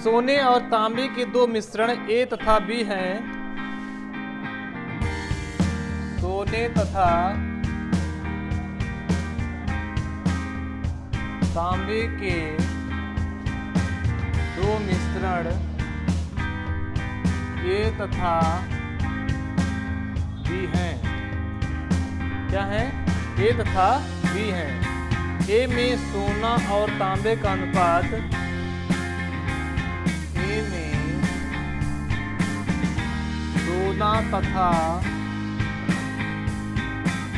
सोने और तांबे के दो मिश्रण ए तथा बी हैं। सोने तथा तांबे के दो मिश्रण ए तथा बी हैं। क्या है? ए तथा बी हैं। ए में सोना और तांबे का अनुपात, ए में सोना तथा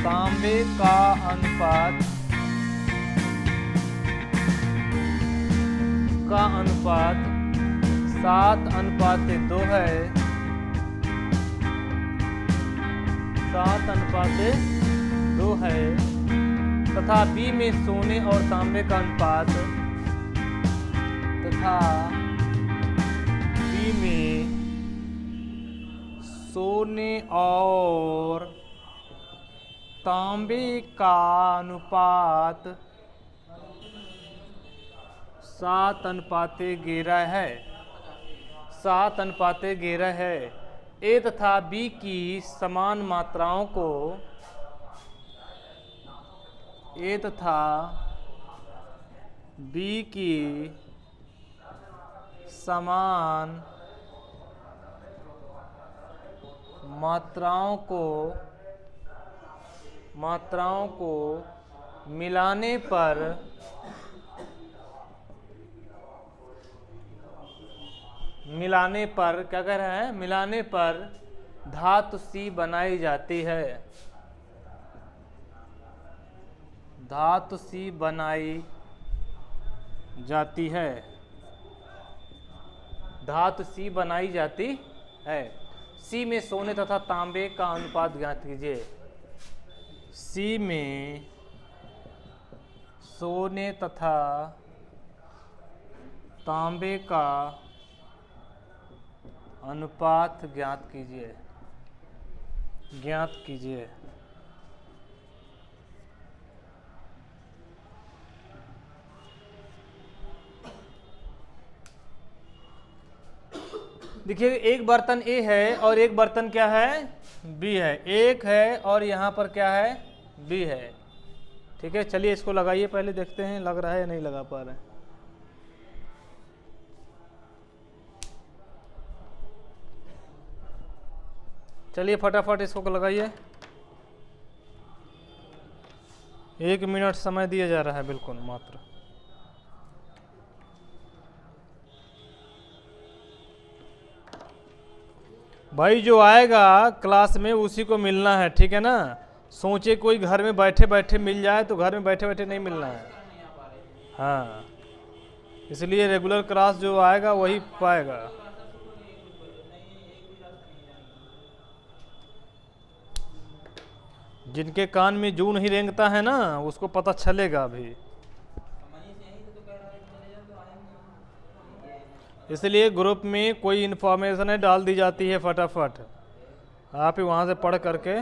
तांबे का अनुपात 7:2 है। 7:2 है। तथा बी में सोने और तांबे का अनुपात, तथा बी में सोने और तांबे का अनुपात 7:11 है। 7:11 है। ए तथा बी की समान मात्राओं को, ए तथा बी की समान मात्राओं को मिलाने पर क्या कह रहे हैं? मिलाने पर धातु सी बनाई जाती है। धातु सी बनाई जाती है। धातु सी बनाई जाती है। सी में सोने तथा तांबे का अनुपात ज्ञात कीजिए। सी में सोने तथा तांबे का अनुपात ज्ञात कीजिए। देखिए, एक बर्तन ए है और एक बर्तन क्या है? बी है। एक है और यहाँ पर क्या है? बी है। ठीक है, चलिए इसको लगाइए, पहले देखते हैं लग रहा है या नहीं लगा पा रहे हैं। चलिए फटाफट इसको लगाइए। 1 मिनट समय दिया जा रहा है बिल्कुल मात्र। भाई जो आएगा क्लास में उसी को मिलना है, ठीक है ना? सोचे कोई घर में बैठे बैठे मिल जाए तो घर में बैठे बैठे नहीं मिलना है। हाँ, इसलिए रेगुलर क्लास जो आएगा वही पाएगा। जिनके कान में जू नहीं रेंगता है ना, उसको पता चलेगा अभी। इसलिए ग्रुप में कोई इन्फॉर्मेशन है डाल दी जाती है फटाफट, आप ही वहां से पढ़ करके।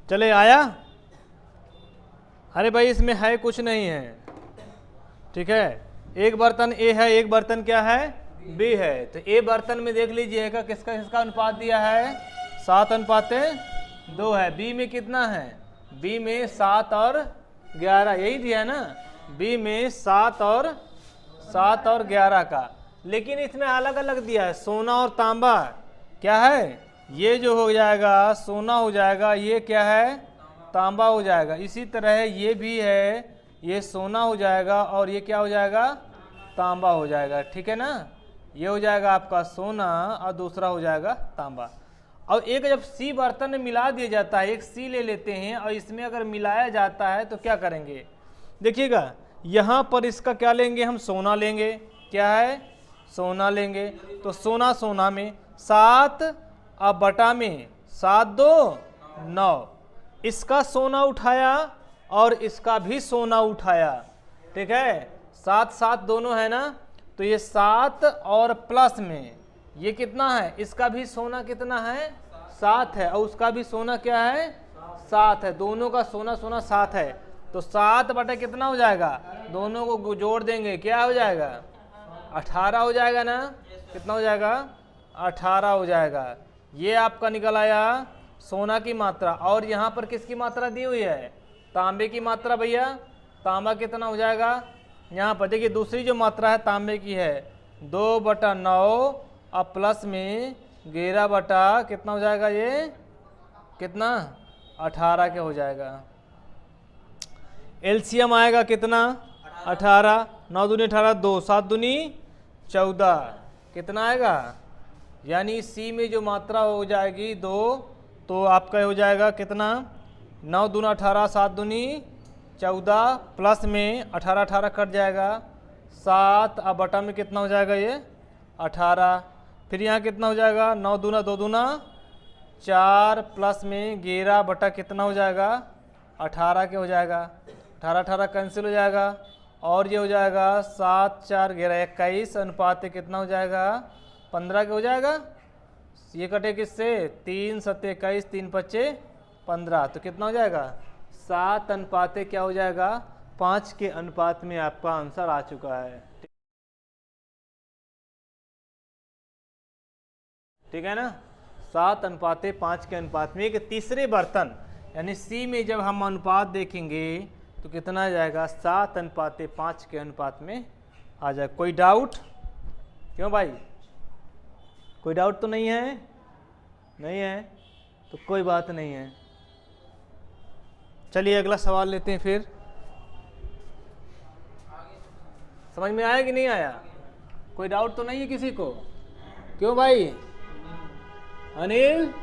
चले आया? अरे भाई इसमें है कुछ नहीं है, ठीक है। एक बर्तन ए है, एक बर्तन क्या है? बी है। तो ए बर्तन में देख लीजिएगा किसका अनुपात दिया है? 7:2 है। बी में कितना है? बी में 7 और 11, यही दिया है ना? बी में 7 और 11 का। लेकिन इसमें अलग अलग दिया है, सोना और तांबा। क्या है? ये जो हो जाएगा सोना हो जाएगा, ये क्या है? तांबा हो जाएगा। इसी तरह ये भी है, ये सोना हो जाएगा और ये क्या हो जाएगा? तांबा हो जाएगा। ठीक है ना? ये हो जाएगा आपका सोना और दूसरा हो जाएगा तांबा। और एक जब सी बर्तन में मिला दिया जाता है, एक सी ले लेते हैं और इसमें अगर मिलाया जाता है तो क्या करेंगे? देखिएगा यहाँ पर इसका क्या लेंगे हम? सोना लेंगे। क्या है? सोना लेंगे। तो सोना सोना में 7 और बटा में 7 2 9, इसका सोना उठाया और इसका भी सोना उठाया। ठीक है, 7 7 दोनों है ना, तो ये 7 और प्लस में ये कितना है? इसका भी सोना कितना है? 7 है और उसका भी सोना क्या है? 7 है। दोनों का सोना सोना 7 है। तो 7 बटे कितना हो जाएगा, दोनों को जोड़ देंगे क्या हो जाएगा, 18 हो जाएगा ना। कितना हो जाएगा, 18 हो जाएगा। ये आपका निकल आया सोना की मात्रा। और यहाँ पर किसकी मात्रा दी हुई है, तांबे की मात्रा। भैया तांबा कितना हो जाएगा, यहाँ पर देखिए दूसरी जो मात्रा है तांबे की है 2/9 और प्लस में 11 कितना हो जाएगा, ये कितना 18 के हो जाएगा। एलसीएम आएगा कितना 18, 9 दूनी 18, 2 7 दूनी 14 कितना आएगा, यानी सी में जो मात्रा हो जाएगी 2, तो आपका हो जाएगा कितना 9 दूना 18, 7 दूनी 14 प्लस में 18 18 कट जाएगा 7 अब बटा में कितना हो जाएगा ये 18। फिर यहाँ कितना हो जाएगा 9 दूना 2 दूना 4 प्लस में 11 बटा कितना हो जाएगा 18 के हो जाएगा। 18 18 कैंसिल हो जाएगा और ये हो जाएगा 7 4 11 21 अनुपात कितना हो जाएगा 15 के हो जाएगा। ये कटे किससे 3 7 21 3 5 15 तो कितना हो जाएगा 7 अनुपात क्या हो जाएगा 5 के अनुपात में आपका आंसर आ चुका है। ठीक है ना, 7 अनुपात 5 के अनुपात में। एक तीसरे बर्तन यानी सी में जब हम अनुपात देखेंगे तो कितना आ जाएगा 7 अनुपात 5 के अनुपात में आ जाएगा। कोई डाउट, क्यों भाई कोई डाउट तो नहीं है, नहीं है तो कोई बात नहीं है। चलिए अगला सवाल लेते हैं। फिर समझ में आया कि नहीं आया, कोई डाउट तो नहीं है किसी को, क्यों भाई अनिल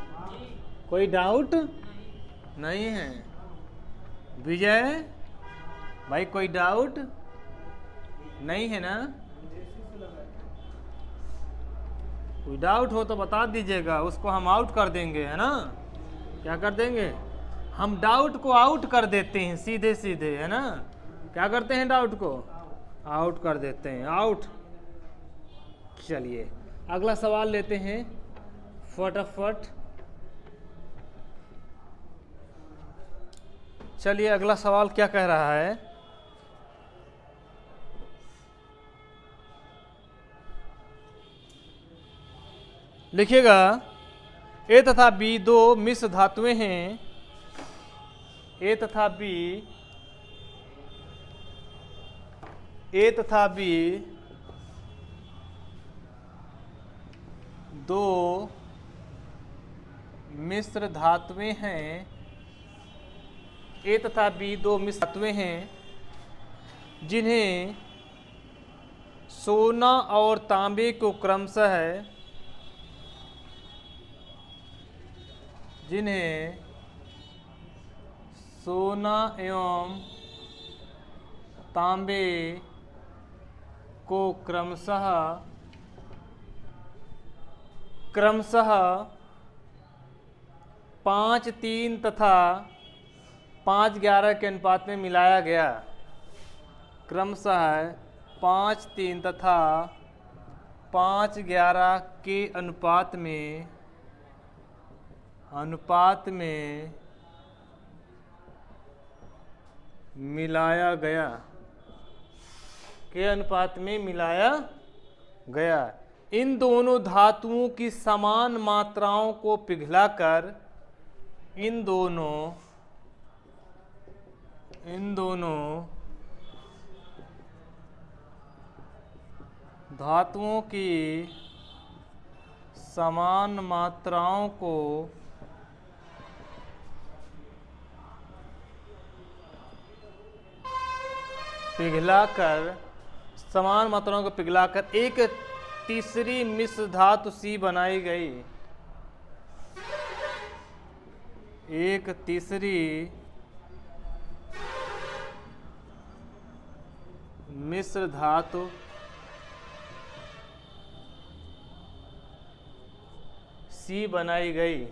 कोई डाउट नहीं है। विजय भाई कोई डाउट नहीं है ना, कोई डाउट हो तो बता दीजिएगा, उसको हम आउट कर देंगे, है ना। क्या कर देंगे, हम डाउट को आउट कर देते हैं सीधे सीधे, है ना। क्या करते हैं, डाउट को आउट कर देते हैं, आउट। चलिए अगला सवाल लेते हैं फटाफट। चलिए अगला सवाल क्या कह रहा है, लिखिएगा ए तथा बी दो मिश्र धातुएं हैं, ए तथा बी दो मिश्र धातुएं हैं, ए तथा बी दो मिश्र धातुएं हैं जिन्हें सोना और तांबे को क्रमशः जिन्हें सोना एवं तांबे को क्रमशः 5:3 तथा 5:11 के अनुपात में मिलाया गया। क्रमशः 5:3 तथा 5:11 के अनुपात में मिलाया गया, के अनुपात में मिलाया गया। इन दोनों धातुओं की समान मात्राओं को पिघलाकर इन दोनों धातुओं की समान मात्राओं को पिघलाकर एक तीसरी मिश्र धातु सी बनाई गई। एक तीसरी मिश्र धातु सी बनाई गई।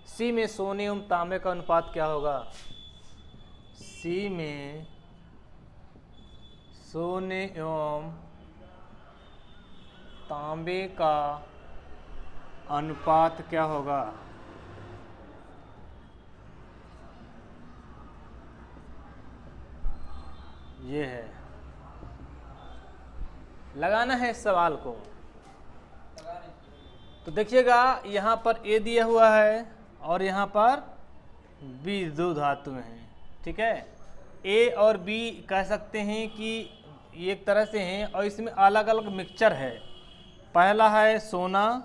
सी में सोने एवं तांबे का अनुपात क्या होगा, सी में सोने एवं तांबे का अनुपात क्या होगा। ये है, लगाना है इस सवाल को। तो देखिएगा यहाँ पर ए दिया हुआ है और यहाँ पर बी, दो धातुएं हैं, ठीक है। ए और बी कह सकते हैं कि एक तरह से हैं और इसमें अलग अलग मिक्सचर है। पहला है सोना,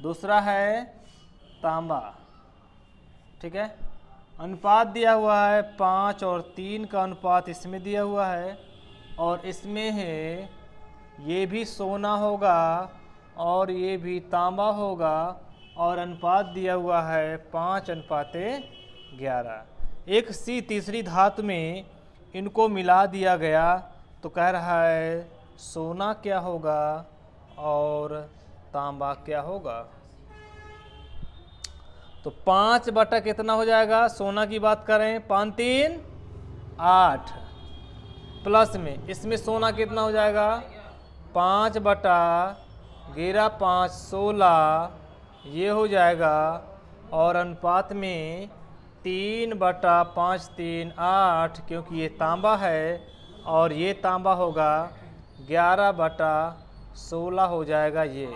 दूसरा है तांबा, ठीक है। अनुपात दिया हुआ है 5 और 3 का अनुपात इसमें दिया हुआ है और इसमें है ये भी सोना होगा और ये भी तांबा होगा और अनुपात दिया हुआ है 5:11। एक सी तीसरी धातु में इनको मिला दिया गया तो कह रहा है सोना क्या होगा और तांबा क्या होगा। तो 5 बटा कितना हो जाएगा, सोना की बात करें 5 3 8 प्लस में इसमें सोना कितना हो जाएगा 5 बटा 11 5 16 ये हो जाएगा और अनुपात में 3 बटा 5 3 8 क्योंकि ये तांबा है और ये तांबा होगा 11 बटा 16 हो जाएगा ये,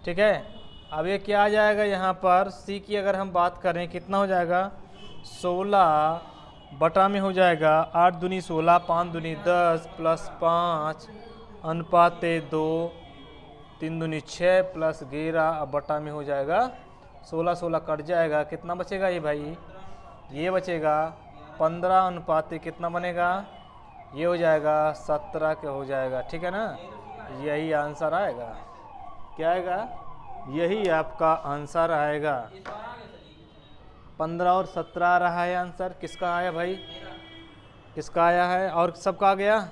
ठीक है। अब ये क्या आ जाएगा यहाँ पर सी की अगर हम बात करें कितना हो जाएगा 16 बटा में हो जाएगा 8 दूनी 16 5 दूनी 10 प्लस 5 अनुपात 2 3 दूनी 6 प्लस 11 अब बटा में हो जाएगा 16 16 कट जाएगा, कितना बचेगा ये भाई, ये बचेगा 15 अनुपात कितना बनेगा, ये हो जाएगा 17 के हो जाएगा, ठीक है ना। यही आंसर आएगा, क्या आएगा, यही आपका आंसर आएगा। 15 और 17 आ रहा है आंसर, किसका आया भाई, किसका आया है और सबका आ गया।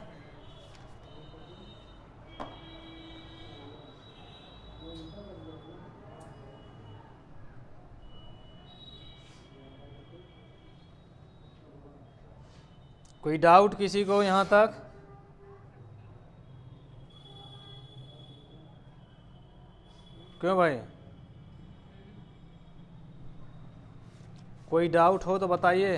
कोई डाउट किसी को यहाँ तक? क्यों भाई, कोई डाउट हो तो बताइए।